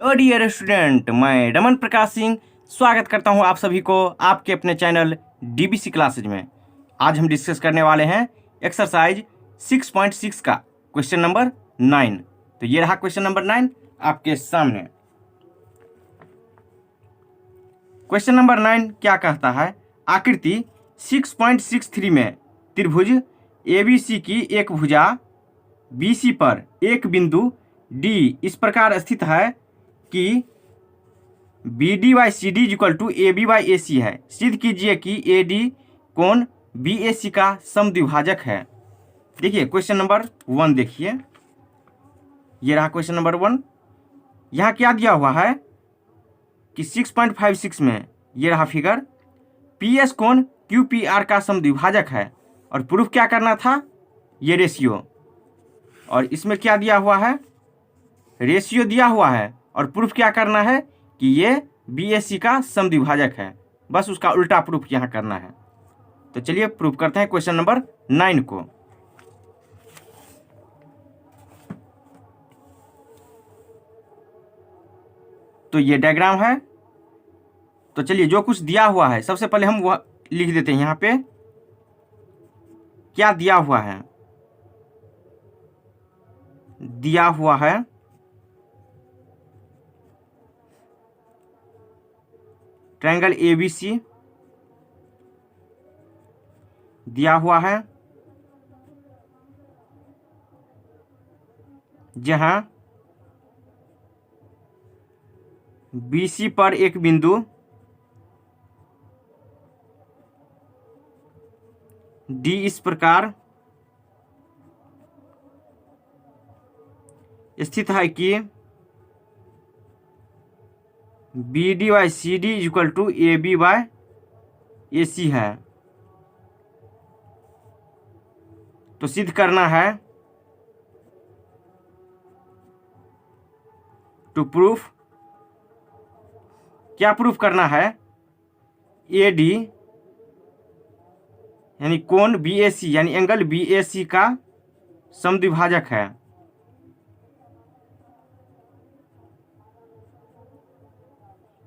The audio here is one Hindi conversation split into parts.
तो डियर स्टूडेंट, मैं रमन प्रकाश सिंह स्वागत करता हूं आप सभी को आपके अपने चैनल डीबीसी क्लासेज में। आज हम डिस्कस करने वाले हैं एक्सरसाइज 6.6 का क्वेश्चन नंबर 9। तो ये रहा क्वेश्चन नंबर 9 आपके सामने। क्वेश्चन नंबर 9 क्या कहता है? आकृति 6.63 में त्रिभुज एबीसी की एक भुजा बीसी पर एक बिंदु डी इस प्रकार स्थित है कि B D by C D equal to A B by A C है। सिद्ध कीजिए कि ए डी कोण बी ए सी का समद्विभाजक है। देखिए क्वेश्चन नंबर 1 देखिए, ये रहा क्वेश्चन नंबर 1। यहाँ क्या दिया हुआ है कि 6.56 में ये रहा फिगर, पी एस कोण क्यू पी आर का समद्विभाजक है और प्रूफ क्या करना था, ये रेशियो। और इसमें क्या दिया हुआ है, रेशियो दिया हुआ है और प्रूफ क्या करना है कि ये बीएससी का समद्विभाजक है। बस उसका उल्टा प्रूफ यहाँ करना है। तो चलिए प्रूफ करते हैं क्वेश्चन नंबर 9 को। तो ये डायग्राम है। तो चलिए जो कुछ दिया हुआ है सबसे पहले हम वह लिख देते हैं। यहाँ पे क्या दिया हुआ है, दिया हुआ है ट्रायंगल एबीसी दिया हुआ है, जहां बीसी पर एक बिंदु डी इस प्रकार स्थित है कि B D by C D equal to A B by A C है। तो सिद्ध करना है, टू प्रूफ, क्या प्रूफ करना है, ए डी यानी कोण बी ए सी यानी एंगल बी ए सी का समद्विभाजक है।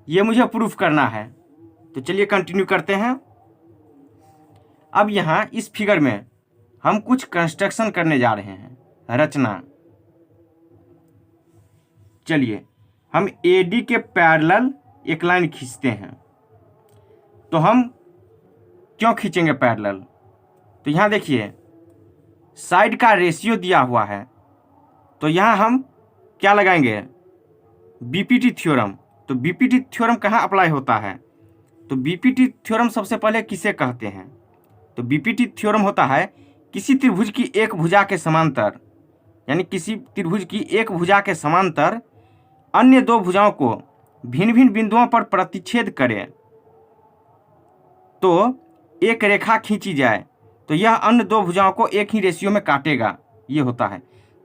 ये मुझे प्रूफ करना है। तो चलिए कंटिन्यू करते हैं। अब यहाँ इस फिगर में हम कुछ कंस्ट्रक्शन करने जा रहे हैं, रचना। चलिए हम AD के पैरेलल एक लाइन खींचते हैं। तो हम क्यों खींचेंगे पैरेलल? तो यहाँ देखिए साइड का रेशियो दिया हुआ है। तो यहाँ हम क्या लगाएंगे, बीपीटी थ्योरम। तो बीपीटी थ्योरम कहाँ अप्लाई होता है? तो बीपीटी थ्योरम सबसे पहले किसे कहते हैं? तो बीपीटी थ्योरम होता है किसी त्रिभुज की एक भुजा के समांतर, यानी किसी त्रिभुज की एक भुजा के समांतर अन्य दो भुजाओं को भिन्न भिन्न बिंदुओं पर प्रतिच्छेद करे तो एक रेखा खींची जाए तो यह अन्य दो भुजाओं को एक ही रेशियो में काटेगा, ये होता है।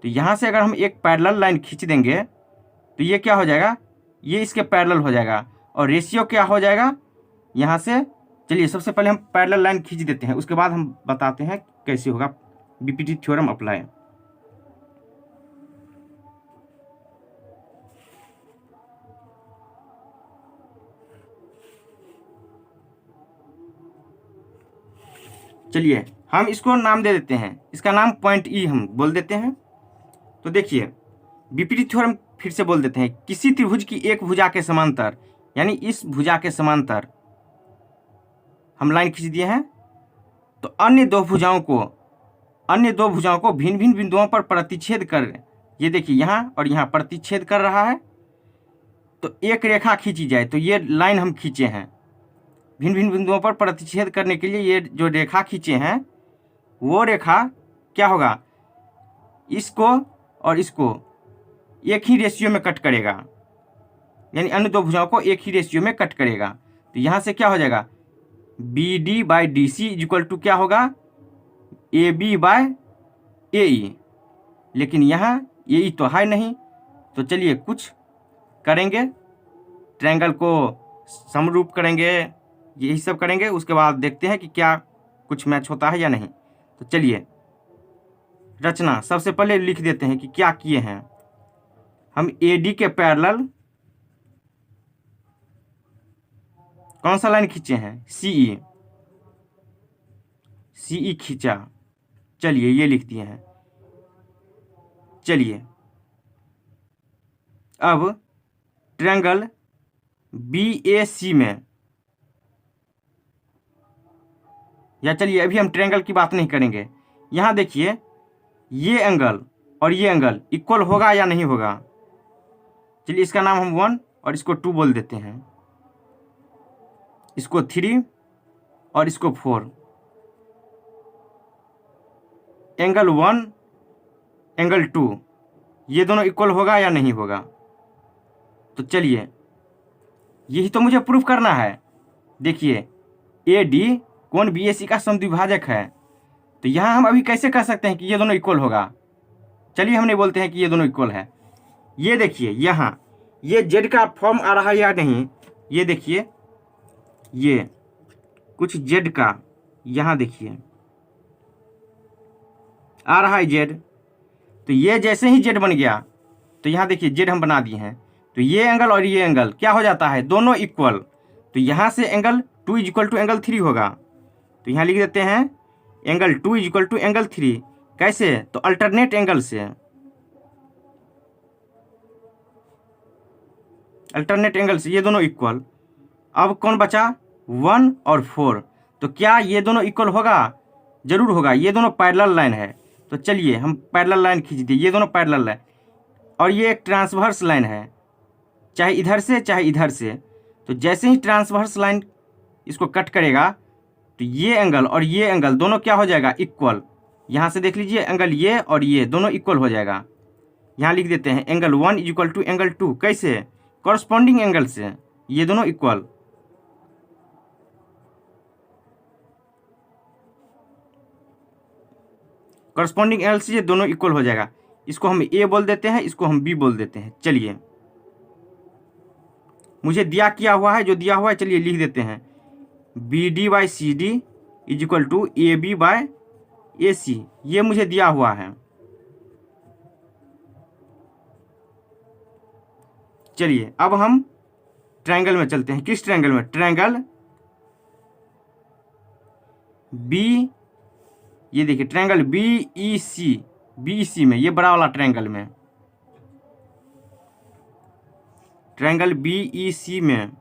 तो यहाँ से अगर हम एक पैरेलल लाइन खींच देंगे तो ये क्या हो जाएगा, ये इसके पैरेलल हो जाएगा और रेशियो क्या हो जाएगा यहाँ से। चलिए सबसे पहले हम पैरेलल लाइन खींच देते हैं, उसके बाद हम बताते हैं कैसे होगा बीपीटी थ्योरम अप्लाई। चलिए हम इसको नाम दे देते हैं, इसका नाम पॉइंट ई हम बोल देते हैं। तो देखिए बीपीटी थ्योरम फिर से बोल देते हैं, किसी त्रिभुज की एक भुजा के समांतर, यानी इस भुजा के समांतर हम लाइन खींच दिए हैं। तो अन्य दो भुजाओं को भिन्न भिन्न बिंदुओं पर प्रतिच्छेद कर, ये देखिए यहाँ और यहाँ प्रतिच्छेद कर रहा है। तो एक रेखा खींची जाए, तो ये लाइन हम खींचे हैं भिन्न भिन्न बिंदुओं पर प्रतिच्छेद करने के लिए। ये जो रेखा खींचे हैं वो रेखा क्या होगा, इसको और इसको एक ही रेशियो में कट करेगा, यानी अन्य दो भुजाओं को एक ही रेशियो में कट करेगा। तो यहाँ से क्या हो जाएगा, B D by D C equal to क्या होगा, ए बी बाय ए ई। लेकिन यहाँ ए ई तो है नहीं। तो चलिए कुछ करेंगे, ट्रायंगल को समरूप करेंगे, यही सब करेंगे। उसके बाद देखते हैं कि क्या कुछ मैच होता है या नहीं। तो चलिए रचना सबसे पहले लिख देते हैं कि क्या किए हैं हम। AD के पैरेलल कौन सा लाइन खींचे हैं? CE, CE खींचा। चलिए ये लिख दिए हैं। चलिए अब ट्रायंगल BAC में, या चलिए अभी हम ट्रायंगल की बात नहीं करेंगे। यहाँ देखिए ये एंगल और ये एंगल इक्वल होगा या नहीं होगा। चलिए इसका नाम हम 1 और इसको 2 बोल देते हैं, इसको 3 और इसको 4। एंगल 1 एंगल 2 ये दोनों इक्वल होगा या नहीं होगा। तो चलिए यही तो मुझे प्रूफ करना है। देखिए AD कोण BAC का समद्विभाजक है, तो यहाँ हम अभी कैसे कह सकते हैं कि ये दोनों इक्वल होगा। चलिए हम नहीं बोलते हैं कि ये दोनों इक्वल है। ये देखिए यहाँ ये Z का फॉर्म आ रहा है या नहीं। ये देखिए ये कुछ Z का यहाँ देखिए आ रहा है Z। तो ये जैसे ही Z बन गया तो यहाँ देखिए Z हम बना दिए हैं। तो ये एंगल और ये एंगल क्या हो जाता है, दोनों इक्वल। तो यहाँ से एंगल 2 इक्वल टू एंगल 3 होगा। तो यहाँ लिख देते हैं एंगल 2 इक्वल टू एंगल 3। कैसे? तो अल्टरनेट एंगल से, अल्टरनेट एंगल से ये दोनों इक्वल। अब कौन बचा? 1 और 4। तो क्या ये दोनों इक्वल होगा? जरूर होगा, ये दोनों पैरेलल लाइन है। तो चलिए हम पैरेलल लाइन खींच दिए, ये दोनों पैरेलल है और ये एक ट्रांसवर्स लाइन है, चाहे इधर से चाहे इधर से। तो जैसे ही ट्रांसवर्स लाइन इसको कट करेगा तो ये एंगल और ये एंगल दोनों क्या हो जाएगा? इक्वल। यहाँ से देख लीजिए एंगल ये और ये दोनों इक्वल हो जाएगा। यहाँ लिख देते हैं एंगल 1 इक्वल टू एंगल 2। कैसे? कॉरस्पॉन्डिंग एंगल से ये दोनों इक्वल। कॉरस्पॉन्डिंग एंगल से ये दोनों इक्वल हो जाएगा। इसको हम A बोल देते हैं, इसको हम B बोल देते हैं। चलिए मुझे दिया किया हुआ है, जो दिया हुआ है चलिए लिख देते हैं BD by CD is equal to AB by AC। ये मुझे दिया हुआ है। चलिए अब हम ट्रायंगल में चलते हैं। किस ट्रायंगल में? ट्रायंगल B, ये देखिए ट्रायंगल BEC में, ये बड़ा वाला ट्रायंगल में, ट्रायंगल BEC में,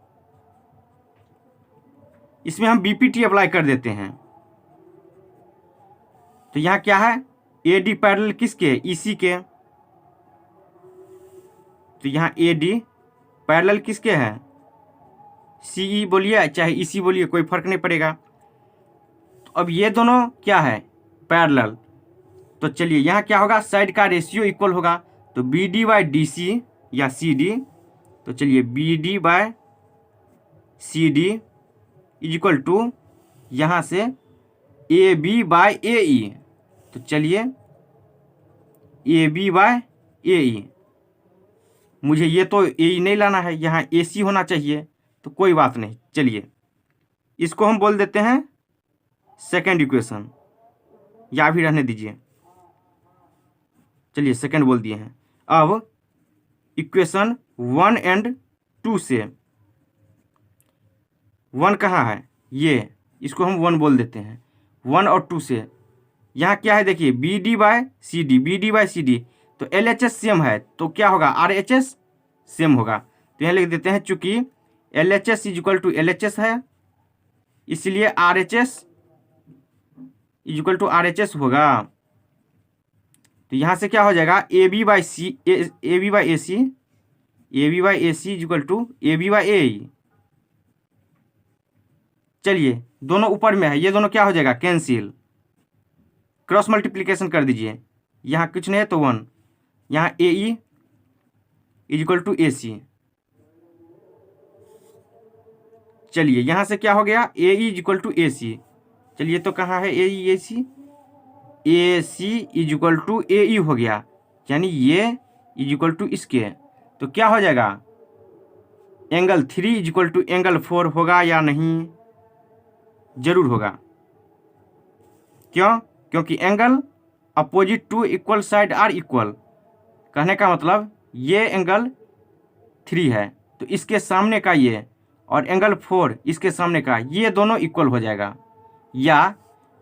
इसमें हम BPT अप्लाई कर देते हैं। तो यहाँ क्या है? AD पैरेलल किसके? EC के। तो यहाँ AD पैरेलल किसके हैं? CE बोलिए चाहे EC बोलिए, कोई फर्क नहीं पड़ेगा। तो अब ये दोनों क्या है? पैरेलल। तो चलिए यहाँ क्या होगा? साइड का रेशियो इक्वल होगा। तो BD बाय DC या CD, तो चलिए BD by CD is equal to यहाँ से AB बाय AE। तो चलिए AB बाय AE, मुझे ये तो AE नहीं लाना है, यहाँ AC होना चाहिए। तो कोई बात नहीं, चलिए इसको हम बोल देते हैं सेकेंड इक्वेशन, या भी रहने दीजिए। चलिए सेकेंड बोल दिए हैं। अब इक्वेशन 1 एंड 2 से, 1 कहाँ है? ये, इसको हम 1 बोल देते हैं। 1 और 2 से यहाँ क्या है? देखिए BD by CD, BD by CD, तो LHS सेम है तो क्या होगा? RHS सेम होगा। तो यहाँ लिख देते हैं चूंकि LHS is equal to LHS है, इसलिए RHS is equal to RHS होगा। तो यहाँ से क्या हो जाएगा? AB by AC, AB by AC is equal to AB by AE। चलिए दोनों ऊपर में है, ये दोनों क्या हो जाएगा? कैंसिल। क्रॉस मल्टीप्लिकेशन कर दीजिए, यहाँ कुछ नहीं है तो 1, यहाँ AE is equal to AC। चलिए यहाँ से क्या हो गया? AE is equal to AC। चलिए तो कहाँ है AE AC? AC is equal to AE हो गया, यानी ये इज इक्वल टू इसके। तो क्या हो जाएगा? Angle 3 is equal to angle 4 होगा या नहीं? जरूर होगा। क्यों? क्योंकि angle opposite to equal side are equal. कहने का मतलब ये एंगल 3 है तो इसके सामने का ये और एंगल 4 इसके सामने का, ये दोनों इक्वल हो जाएगा, या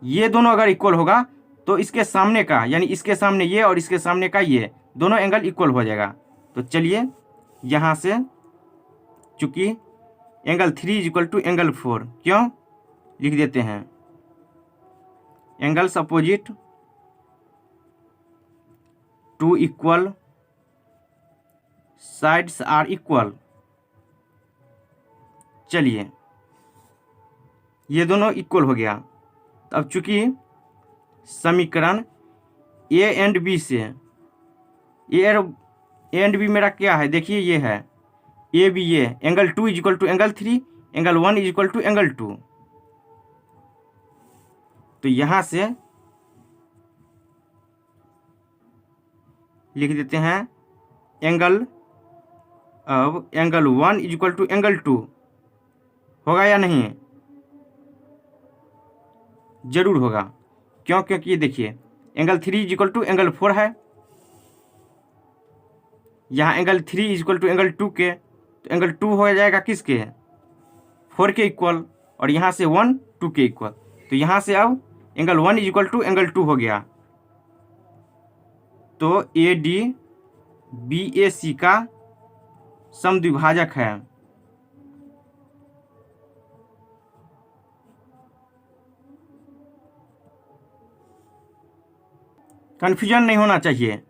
ये दोनों अगर इक्वल होगा तो इसके सामने का यानी इसके सामने ये और इसके सामने का ये दोनों एंगल इक्वल हो जाएगा। तो चलिए यहाँ से चूंकि angle 3 is equal to angle 4 क्यों लिख देते हैं, angles opposite to equal sides are equal. चलिए ये दोनों इक्वल हो गया। तो अब चूंकि समीकरण ए एंड बी से, ए एंड बी मेरा क्या है, देखिए ये है ए बी, ये angle 2 is equal to angle 3, angle 1 is equal to angle 2। तो यहां से लिख देते हैं एंगल, अब angle 1 is equal to angle 2 होगा या नहीं, जरूर होगा। क्यों? क्योंकि ये देखिए angle 3 is equal to angle 4 है, यहाँ angle 3 is equal to angle 2 के, तो एंगल 2 हो जाएगा किसके, 4 के इक्वल, और यहाँ से 1 2 के इक्वल। तो यहाँ से अब angle 1 is equal to angle 2 हो गया। तो ए डी बी ए सी का समद्विभाजक है। कन्फ्यूजन नहीं होना चाहिए,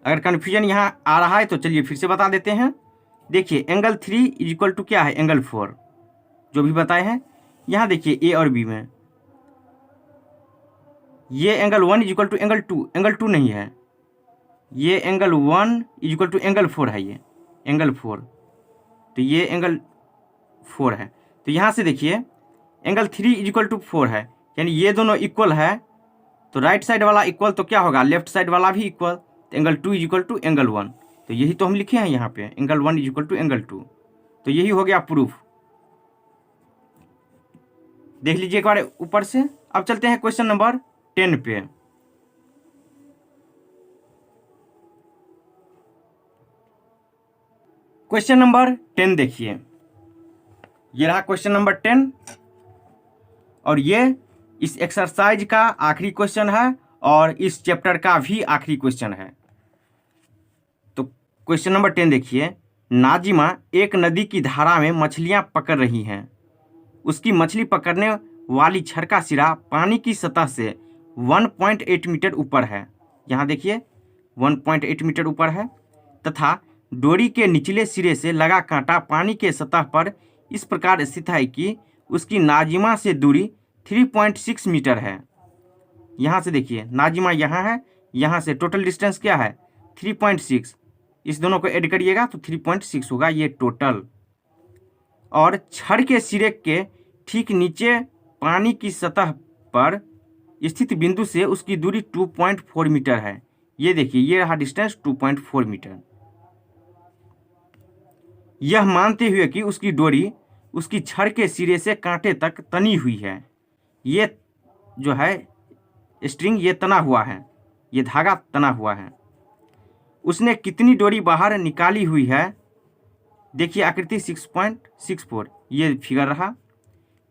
अगर कन्फ्यूजन यहाँ आ रहा है तो चलिए फिर से बता देते हैं। देखिए एंगल 3 इज इक्वल टू क्या है, एंगल 4, जो भी बताए हैं। यहाँ देखिए ए और बी में ये angle 1 is equal to angle 2, angle 2 नहीं है, ये angle 1 is equal to angle 4 है, ये एंगल 4, तो ये एंगल 4 है। तो यहाँ से देखिए एंगल 3 इज इक्वल टू 4 है, यानी ये दोनों इक्वल है। तो राइट साइड वाला इक्वल तो क्या होगा, लेफ्ट साइड वाला भी इक्वल। तो angle 2 is equal to angle 1, तो यही तो हम लिखे हैं यहाँ पे, angle 1 is equal to angle 2। तो यही हो गया प्रूफ। देख लीजिए एक बार ऊपर से। अब चलते हैं क्वेश्चन नंबर 10 पे। क्वेश्चन नंबर 10 देखिए, ये रहा क्वेश्चन नंबर 10, और ये इस एक्सरसाइज का आखिरी क्वेश्चन है और इस चैप्टर का भी आखिरी क्वेश्चन है। तो क्वेश्चन नंबर 10 देखिए, नाजिमा एक नदी की धारा में मछलियां पकड़ रही हैं। उसकी मछली पकड़ने वाली छड़ का सिरा पानी की सतह से 1.8 मीटर ऊपर है, यहाँ देखिए 1.8 मीटर ऊपर है, तथा डोरी के निचले सिरे से लगा कांटा पानी के सतह पर इस प्रकार स्थित है कि उसकी नाजिमा से दूरी 3.6 मीटर है। यहाँ से देखिए नाजिमा यहाँ है, यहाँ से टोटल डिस्टेंस क्या है 3.6, इस दोनों को ऐड करिएगा तो 3.6 होगा ये टोटल। और छड़ के सिरे के ठीक नीचे पानी की सतह पर स्थित बिंदु से उसकी दूरी 2.4 मीटर है। ये देखिए ये रहा डिस्टेंस 2.4 मीटर। यह मानते हुए कि उसकी डोरी उसकी छड़ के सिरे से कांटे तक तनी हुई है, ये जो है स्ट्रिंग ये तना हुआ है, ये धागा तना हुआ है। उसने कितनी डोरी बाहर निकाली हुई है, देखिए आकृति 6.64 ये फिगर रहा।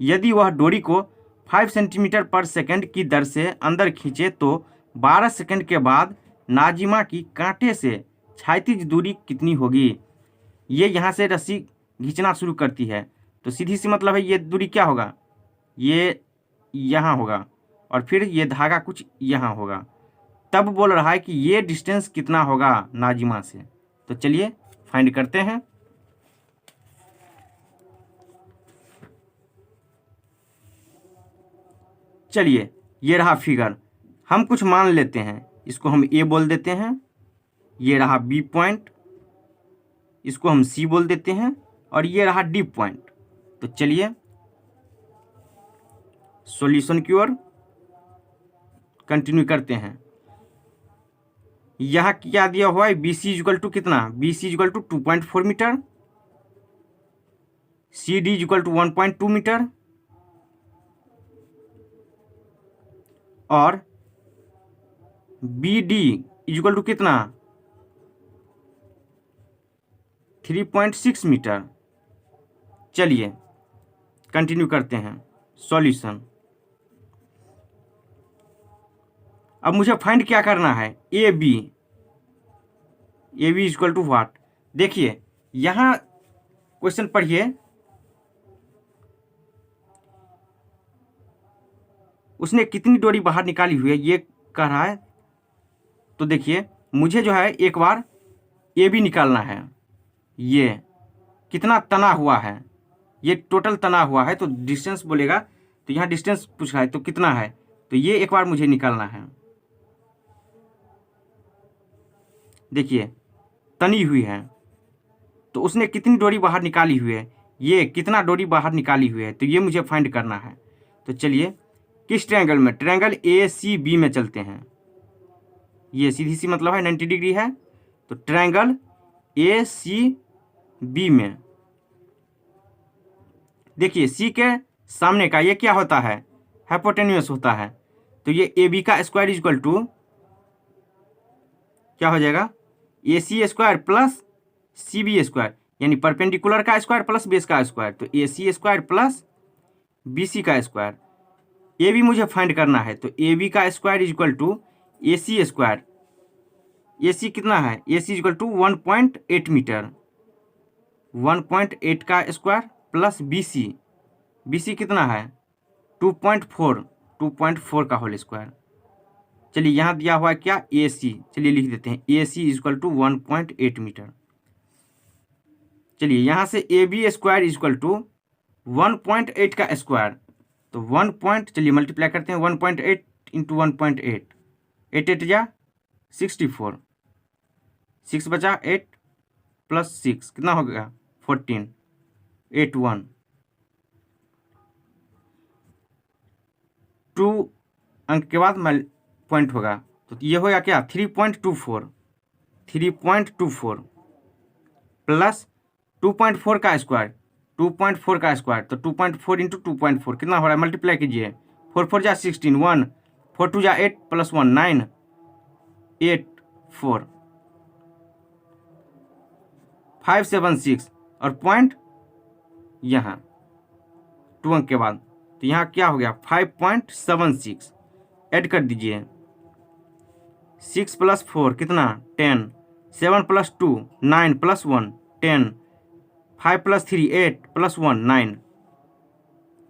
यदि वह डोरी को 5 सेंटीमीटर पर सेकंड की दर से अंदर खींचे तो 12 सेकंड के बाद नाजिमा की कांटे से क्षैतिज दूरी कितनी होगी। ये यहाँ से रस्सी खींचना शुरू करती है, तो सीधी सी मतलब है ये दूरी क्या होगा, ये यहाँ होगा और फिर ये धागा कुछ यहाँ होगा। तब बोल रहा है कि ये डिस्टेंस कितना होगा नाजिमा से। तो चलिए फाइंड करते हैं। चलिए ये रहा फिगर, हम कुछ मान लेते हैं, इसको हम ए बोल देते हैं, ये रहा बी पॉइंट, इसको हम सी बोल देते हैं, और ये रहा डी पॉइंट। तो चलिए सॉल्यूशन की ओर कंटिन्यू करते हैं। यहाँ क्या दिया हुआ है, बी सी इक्वल टू कितना, B C equal to 2.4 metre, C D equal to 1.2 metre, और बी डी इक्वल टू कितना 3.6 मीटर। चलिए कंटिन्यू करते हैं सॉल्यूशन। अब मुझे फाइंड क्या करना है, A B equal to what. देखिए यहाँ क्वेश्चन पढ़िए, उसने कितनी डोरी बाहर निकाली हुई है ये कह रहा है। तो देखिए मुझे जो है एक बार ए बी निकालना है, ये कितना तना हुआ है, ये टोटल तना हुआ है तो डिस्टेंस बोलेगा, तो यहाँ डिस्टेंस पूछ रहा है तो कितना है, तो ये एक बार मुझे निकालना है। देखिए तनी हुई है, तो उसने कितनी डोरी बाहर निकाली हुई है, ये कितना डोरी बाहर निकाली हुई है, तो ये मुझे फाइंड करना है। तो चलिए किस ट्रायंगल में, ट्रायंगल ए सी बी में चलते हैं। ये सीधी सी मतलब है 90 डिग्री है, तो ट्रायंगल ए सी बी में देखिए सी के सामने का ये क्या होता है, हाइपोटेन्यूस होता है, तो ये ए बी का स्क्वायर इक्वल टू क्या हो जाएगा, A C square plus C B square, यानी परपेंडिकुलर का स्क्वायर प्लस बेस का स्क्वायर, तो A C square plus B C का स्क्वायर। ए बी मुझे फाइंड करना है, तो ए बी का square equal to A C square, A C कितना है, A C equal to 1.8 metre, 1.8 का स्क्वायर प्लस बी सी कितना है 2.4 का होल स्क्वायर। चलिए यहाँ दिया हुआ है क्या, ए सी, चलिए लिख देते हैं A C equal to 1.8 metre. चलिए यहाँ से A B square equal to 1.8 का स्क्वायर, तो 1 पॉइंट, चलिए मल्टीप्लाई करते हैं 1.8 इंटू 1.8, 8 जा 64, 6 बचा 8 प्लस 6 कितना हो गया 14, 81, 2 अंक के बाद पॉइंट होगा, तो ये होगा क्या 3.24 प्लस 2.4 का स्क्वायर, 2.4 का स्क्वायर, तो 2.4 इंटू 2.4 कितना हो रहा है, मल्टीप्लाई कीजिए, 4 4 जा 16, 1 4 2 जा 8 प्लस 1 9 8 4 5 7 6 और पॉइंट यहाँ 2 अंक के बाद, तो यहाँ क्या हो गया 5.76, ऐड कर दीजिए, 6 प्लस 4 कितना 10, 7 प्लस 2 9 प्लस 1 10, 5 प्लस 3 8 प्लस 1 9,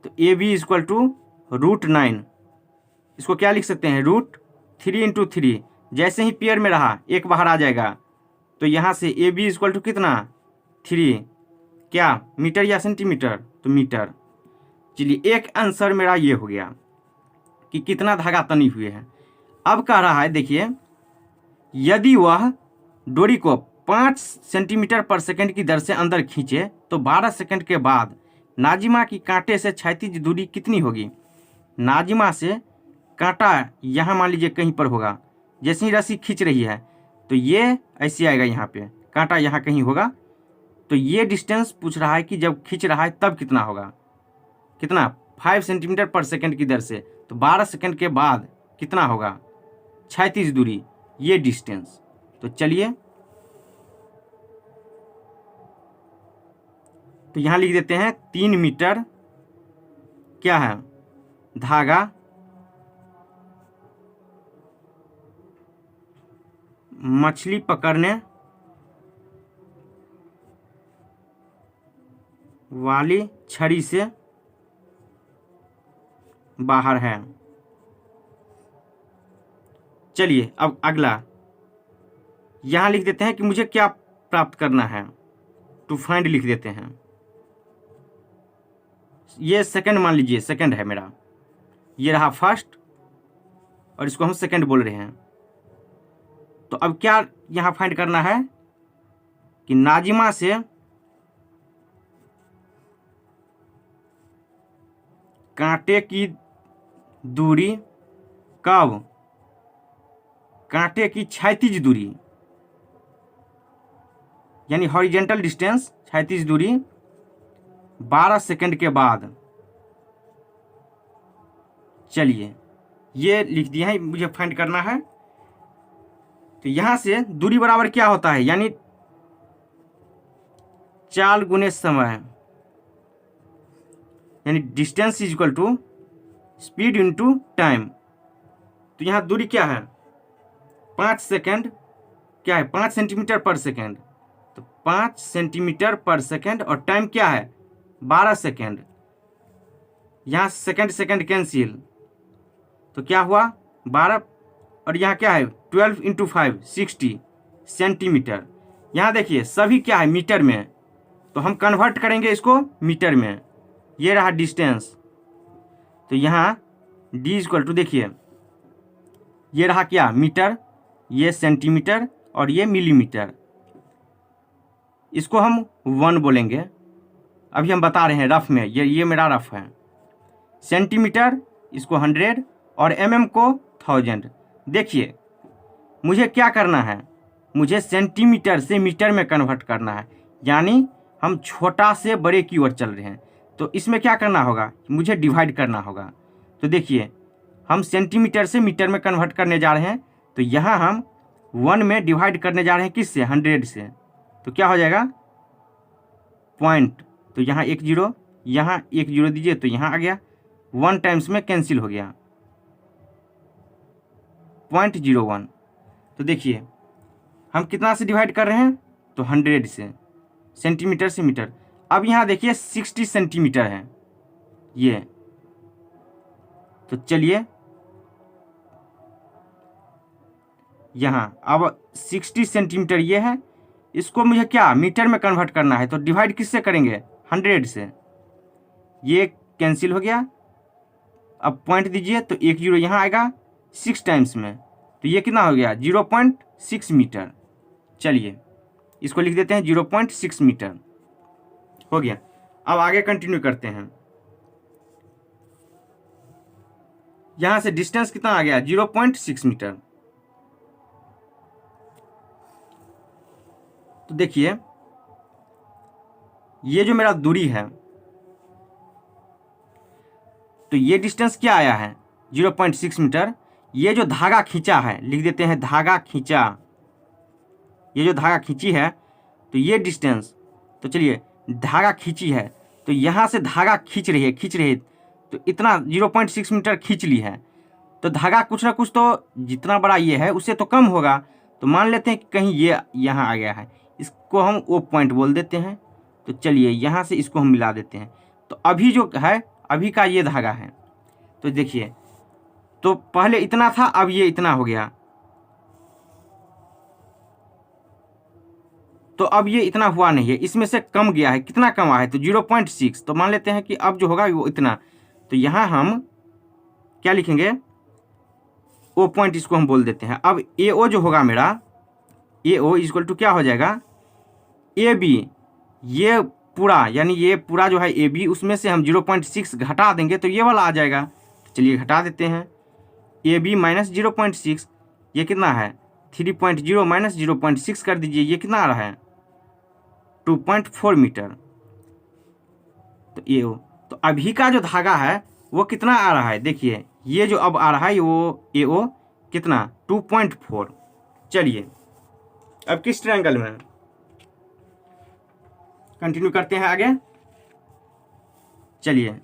तो ए बी इक्वल टू √9, इसको क्या लिख सकते हैं √3 इंटू 3, जैसे ही पेयर में रहा एक बाहर आ जाएगा, तो यहाँ से ए बी इक्वल टू कितना 3, क्या मीटर या सेंटीमीटर, तो मीटर। चलिए एक आंसर मेरा ये हो गया कि कितना धागा तनी हुई है। अब कह रहा है देखिए, यदि वह डोरी को 5 सेंटीमीटर पर सेकंड की दर से अंदर खींचे तो 12 सेकंड के बाद नाजिमा की कांटे से क्षैतिज दूरी कितनी होगी। नाजिमा से कांटा यहाँ मान लीजिए कहीं पर होगा, जैसे ही रस्सी खींच रही है तो ये ऐसे आएगा, यहाँ पे कांटा यहाँ कहीं होगा, तो ये डिस्टेंस पूछ रहा है कि जब खींच रहा है तब कितना होगा, कितना 5 सेंटीमीटर पर सेकंड की दर से, तो 12 सेकंड के बाद कितना होगा क्षैतिज दूरी, ये डिस्टेंस। तो चलिए तो यहाँ लिख देते हैं 3 मीटर क्या है धागा मछली पकड़ने वाली छड़ी से बाहर है। चलिए अब अगला यहाँ लिख देते हैं कि मुझे क्या प्राप्त करना है, टू फाइंड लिख देते हैं, ये सेकंड मान लीजिए, सेकंड है मेरा, ये रहा फर्स्ट और इसको हम सेकंड बोल रहे हैं। तो अब क्या यहाँ फाइंड करना है कि नाजिमा से कांटे की दूरी, कब कांटे की क्षैतिज दूरी, यानी हॉरिजेंटल डिस्टेंस क्षैतिज दूरी 12 सेकंड के बाद। चलिए ये लिख दिया है, मुझे फाइंड करना है। तो यहां से दूरी बराबर क्या होता है, यानी चाल गुने समय, यानी distance is equal to speed into time. तो यहाँ दूरी क्या है 5 सेकेंड, क्या है 5 सेंटीमीटर पर सेकेंड, तो 5 सेंटीमीटर पर सेकेंड, और टाइम क्या है 12 सेकेंड। यहाँ सेकेंड सेकेंड कैंसिल, तो क्या हुआ 12, और यहाँ क्या है 12 इंटू 5 60 सेंटीमीटर। यहाँ देखिए सभी क्या है मीटर में, तो हम कन्वर्ट करेंगे इसको मीटर में। ये रहा डिस्टेंस, तो यहाँ डी इक्वल टू देखिए ये रहा क्या मीटर, ये सेंटीमीटर और ये मिलीमीटर। इसको हम 1 बोलेंगे, अभी हम बता रहे हैं रफ में, ये मेरा रफ है। सेंटीमीटर इसको 100 और mm को 1000। देखिए मुझे क्या करना है, मुझे सेंटीमीटर से मीटर में कन्वर्ट करना है, यानी हम छोटा से बड़े की ओर चल रहे हैं। तो इसमें क्या करना होगा, मुझे डिवाइड करना होगा। तो देखिए हम सेंटीमीटर से मीटर में कन्वर्ट करने जा रहे हैं, तो यहाँ हम 1 में डिवाइड करने जा रहे हैं किससे 100 से, तो क्या हो जाएगा पॉइंट, तो यहाँ 1 0, यहाँ 1 0 दीजिए, तो यहाँ आ गया 1 टाइम्स में कैंसिल हो गया 0.01। तो देखिए हम कितना से डिवाइड कर रहे हैं, तो 100 से, सेंटीमीटर से मीटर। अब यहाँ देखिए 60 सेंटीमीटर है ये, तो चलिए यहाँ अब 60 सेंटीमीटर ये है, इसको मुझे क्या मीटर में कन्वर्ट करना है, तो डिवाइड किससे करेंगे 100 से, ये कैंसिल हो गया। अब पॉइंट दीजिए, तो 1 0 यहाँ आएगा 6 टाइम्स में, तो ये कितना हो गया 0.6 मीटर। चलिए इसको लिख देते हैं 0.6 मीटर हो गया। अब आगे कंटिन्यू करते हैं। यहां से डिस्टेंस कितना आ गया 0.6 मीटर। तो देखिए ये जो मेरा दूरी है, तो ये डिस्टेंस क्या आया है 0.6 मीटर। ये जो धागा खींचा है, लिख देते हैं धागा खींचा, ये जो धागा खींची है, तो ये डिस्टेंस, तो चलिए धागा खींची है, तो यहाँ से धागा खींच रही है, तो इतना 0.6 मीटर खींच ली है। तो धागा कुछ ना कुछ तो जितना बड़ा ये है उससे तो कम होगा, तो मान लेते हैं कि कहीं ये यहाँ आ गया है, इसको हम O पॉइंट बोल देते हैं। तो चलिए यहाँ से इसको हम मिला देते हैं। तो अभी जो है अभी का ये धागा है, तो देखिए तो पहले इतना था, अब ये इतना हो गया, तो अब ये इतना हुआ नहीं है, इसमें से कम गया है। कितना कम आया है, तो 0.6। तो मान लेते हैं कि अब जो होगा वो इतना, तो यहाँ हम क्या लिखेंगे O पॉइंट, इसको हम बोल देते हैं। अब AO जो होगा मेरा, AO इक्वल टू क्या हो जाएगा AB, ये पूरा यानी ये पूरा जो है AB, उसमें से हम 0.6 घटा देंगे तो ये वाला आ जाएगा। तो चलिए घटा देते हैं, AB माइनस 0.6, ये कितना है 3.0 माइनस 0.6 कर दीजिए, ये कितना आ रहा है 2.4 मीटर। तो AO, तो अभी का जो धागा है वो कितना आ रहा है, देखिए ये जो अब आ रहा है वो AO कितना 2.4। चलिए अब किस ट्रायंगल में कंटिन्यू करते हैं आगे। चलिए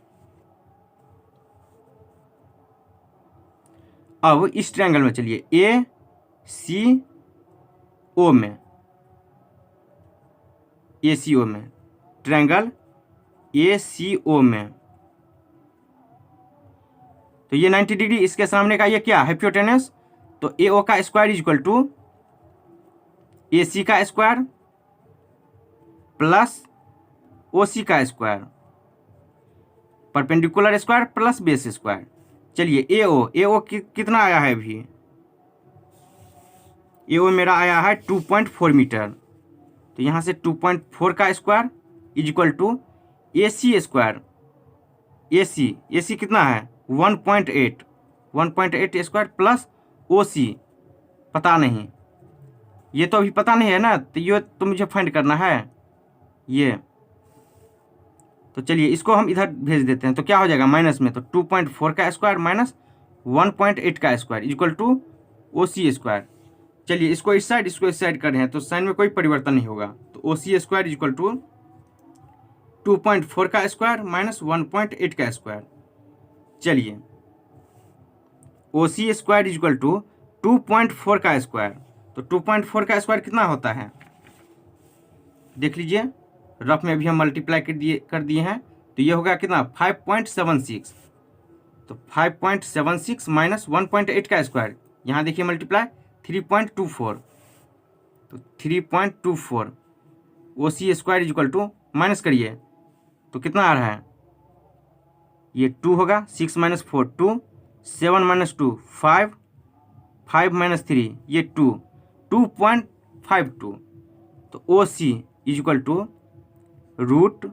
अब इस ट्रायंगल में चलिए ACO में, ACO में, ट्रायंगल ACO में, तो ये 90 डिग्री, इसके सामने का ये क्या हाइपोटेनस, तो AO का स्क्वायर इक्वल टू AC का स्क्वायर प्लस OC का square, perpendicular square plus base square. चलिए AO कितना आया है अभी, AO मेरा आया है 2.4 मीटर। तो यहाँ से 2.4 का square is equal to AC square, AC कितना है 1.8 स्क्वायर प्लस OC पता नहीं, ये तो अभी पता नहीं है ना, तो ये तो मुझे फाइंड करना है ये। तो चलिए इसको हम इधर भेज देते हैं, तो क्या हो जाएगा माइनस में, तो 2.4 का स्क्वायर माइनस 1.8 का square equal to OC square. चलिए इसको इस साइड, इसको इस साइड कर रहे हैं, तो साइन में कोई परिवर्तन नहीं होगा। तो OC स्क्वायर इक्वल टू 2.4 का स्क्वायर माइनस 1.8 का स्क्वायर। चलिए OC square is equal to 2.4 का स्क्वायर। तो 2.4 का स्क्वायर कितना होता है देख लीजिए, रफ में भी हम मल्टीप्लाई कर दिए हैं। तो ये होगा कितना 5.76। तो 5.76 माइनस 1.8 का स्क्वायर, यहाँ देखिए मल्टीप्लाई 3.24। तो 3.24 OC square is equal to minus करिए तो कितना आ रहा है, ये 2 होगा, 6 माइनस 4 2, 7 माइनस 2 5, 5 माइनस 3 ये 2, 2.52। तो OC is equal to root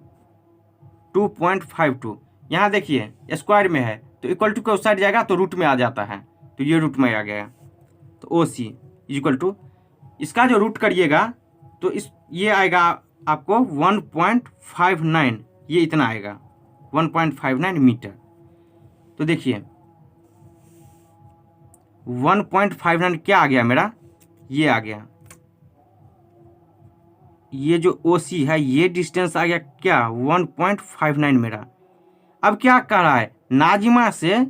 2.52। यहाँ देखिए स्क्वायर में है तो इक्वल टू के उस साइड जाएगा तो रूट में आ जाता है, तो ये रूट में आ गया। तो OC इज इक्वल टू इसका जो रूट करिएगा तो ये आएगा आपको 1.59, ये इतना आएगा 1.59 मीटर। तो देखिए 1.59 क्या आ गया मेरा, ये आ गया, ये जो OC है ये डिस्टेंस आ गया क्या 1.59 मेरा। अब क्या कह रहा है, नाजिमा से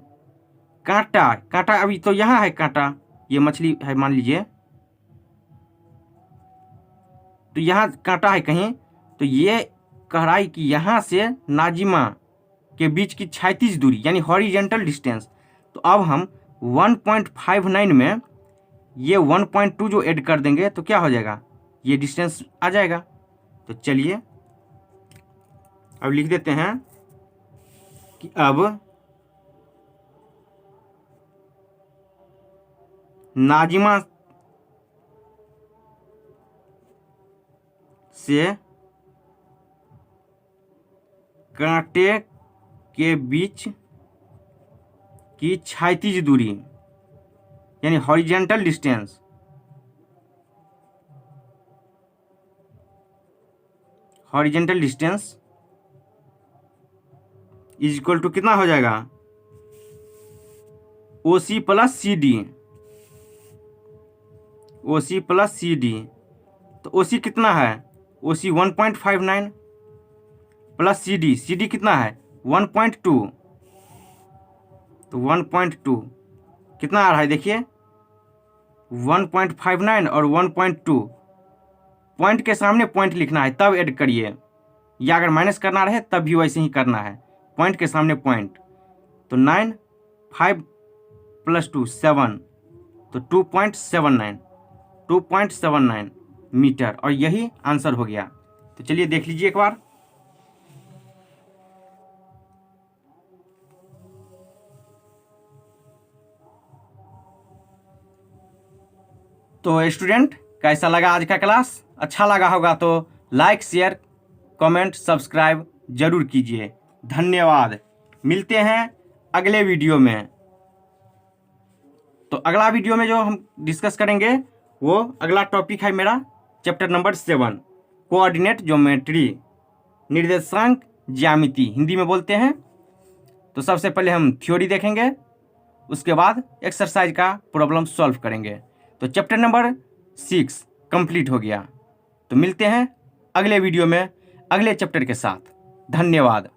कांटा, कांटा अभी तो यहाँ है कांटा, ये मछली है मान लीजिए, तो यहाँ कांटा है कहीं, तो ये कह रहा है कि यहाँ से नाजिमा के बीच की क्षैतिज दूरी यानी हॉरिजेंटल डिस्टेंस। तो अब हम 1.59 में ये 1.2 जो ऐड कर देंगे तो क्या हो जाएगा, ये डिस्टेंस आ जाएगा। तो चलिए अब लिख देते हैं कि अब नाजिमा से कांटे के बीच की क्षैतिज दूरी यानी horizontal distance, horizontal distance is equal to कितना हो जाएगा OC plus CD, OC plus CD। तो OC कितना है, OC 1.59 प्लस CD कितना है 1.2। तो 1.2 कितना आ रहा है देखिए 1.59 और 1.2, पॉइंट के सामने पॉइंट लिखना है तब ऐड करिए, या अगर माइनस करना रहे तब भी वैसे ही करना है, पॉइंट के सामने पॉइंट। तो 9 5 प्लस 2 7, तो 2.79 मीटर, और यही आंसर हो गया। तो चलिए देख लीजिए एक बार। तो स्टूडेंट कैसा लगा आज का क्लास, अच्छा लगा होगा तो लाइक शेयर कमेंट सब्सक्राइब जरूर कीजिए। धन्यवाद, मिलते हैं अगले वीडियो में। तो अगला वीडियो में जो हम डिस्कस करेंगे वो अगला टॉपिक है मेरा चैप्टर नंबर 7 कोऑर्डिनेट ज्योमेट्री, निर्देशांक ज्यामिति हिंदी में बोलते हैं। तो सबसे पहले हम थ्योरी देखेंगे, उसके बाद एक्सरसाइज का प्रॉब्लम सॉल्व करेंगे। तो चैप्टर नंबर 6 कंप्लीट हो गया। तो मिलते हैं अगले वीडियो में अगले चैप्टर के साथ। धन्यवाद।